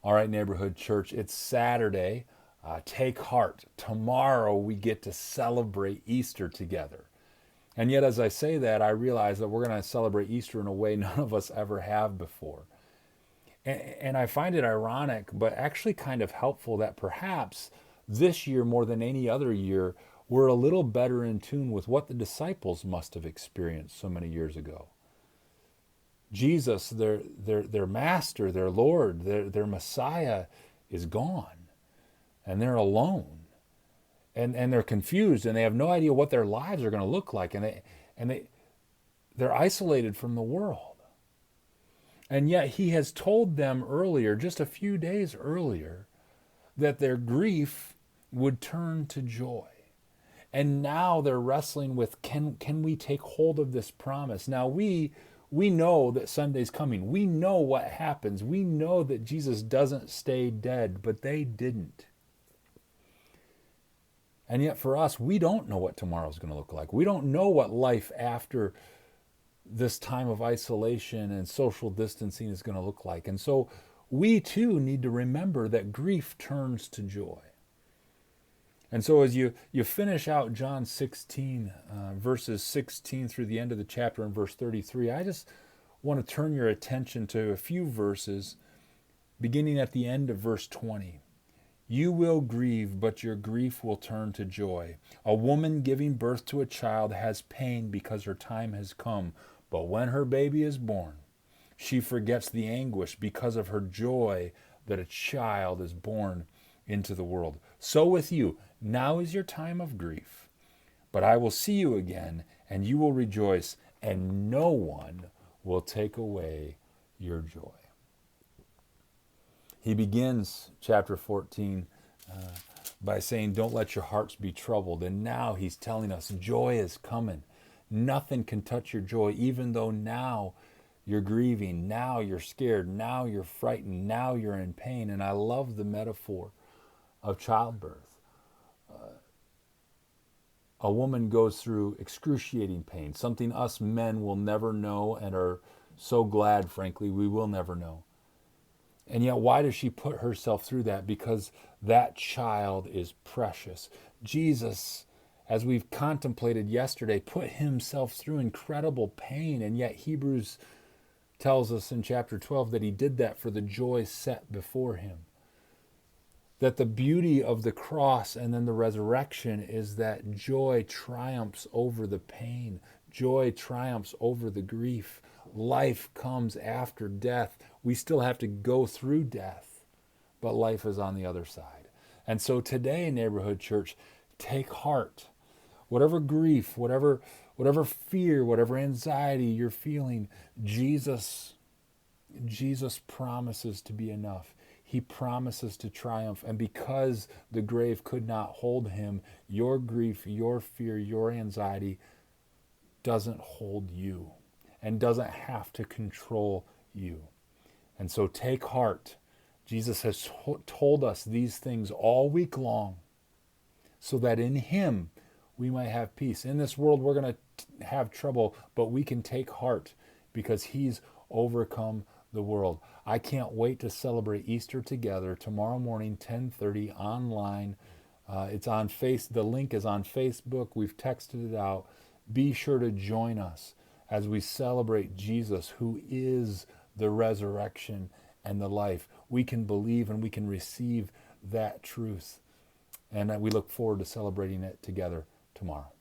All right, neighborhood church, it's Saturday. Take heart. Tomorrow we get to celebrate Easter together. And yet, as I say that, I realize that we're going to celebrate Easter in a way none of us ever have before. And I find it ironic, but actually kind of helpful that perhaps this year, more than any other year, we're a little better in tune with what the disciples must have experienced so many years ago. Jesus, their master, their Lord, their Messiah is gone, and they're alone, and they're confused, and they have no idea what their lives are going to look like, they're isolated from the world. And yet he has told them earlier, just a few days earlier, that their grief would turn to joy. And now they're wrestling with, can we take hold of this promise? Now we know that Sunday's coming. We know what happens. We know that Jesus doesn't stay dead, but they didn't. And yet for us, we don't know what tomorrow's going to look like. We don't know what life after this time of isolation and social distancing is going to look like. And so we too need to remember that grief turns to joy. And so as you finish out John 16, verses 16 through the end of the chapter in verse 33, I just want to turn your attention to a few verses beginning at the end of verse 20. You will grieve, but your grief will turn to joy. A woman giving birth to a child has pain because her time has come, but when her baby is born, she forgets the anguish because of her joy that a child is born into the world. So with you, now is your time of grief, but I will see you again, and you will rejoice, and no one will take away your joy. He begins chapter 14 by saying, don't let your hearts be troubled. And now he's telling us joy is coming. Nothing can touch your joy, even though now you're grieving, now you're scared, now you're frightened, now you're in pain. And I love the metaphor of childbirth. A woman goes through excruciating pain, something us men will never know and are so glad, frankly, we will never know. And yet, why does she put herself through that? Because that child is precious. Jesus, as we've contemplated yesterday, put himself through incredible pain, and yet Hebrews tells us in chapter 12 that he did that for the joy set before him. That the beauty of the cross and then the resurrection is that joy triumphs over the pain. Joy triumphs over the grief. Life comes after death. We still have to go through death, but life is on the other side. And so today, neighborhood church, take heart. Whatever grief, whatever fear, whatever anxiety you're feeling, Jesus promises to be enough. He promises to triumph. And because the grave could not hold him, your grief, your fear, your anxiety doesn't hold you and doesn't have to control you. And so take heart. Jesus has told us these things all week long so that in him we might have peace. In this world we're going to have trouble, but we can take heart because he's overcome the world. I can't wait to celebrate Easter together tomorrow morning, 10:30 online. It's on the link is on Facebook. We've texted it out. Be sure to join us as we celebrate Jesus, who is the resurrection and the life. We can believe and we can receive that truth. And we look forward to celebrating it together tomorrow.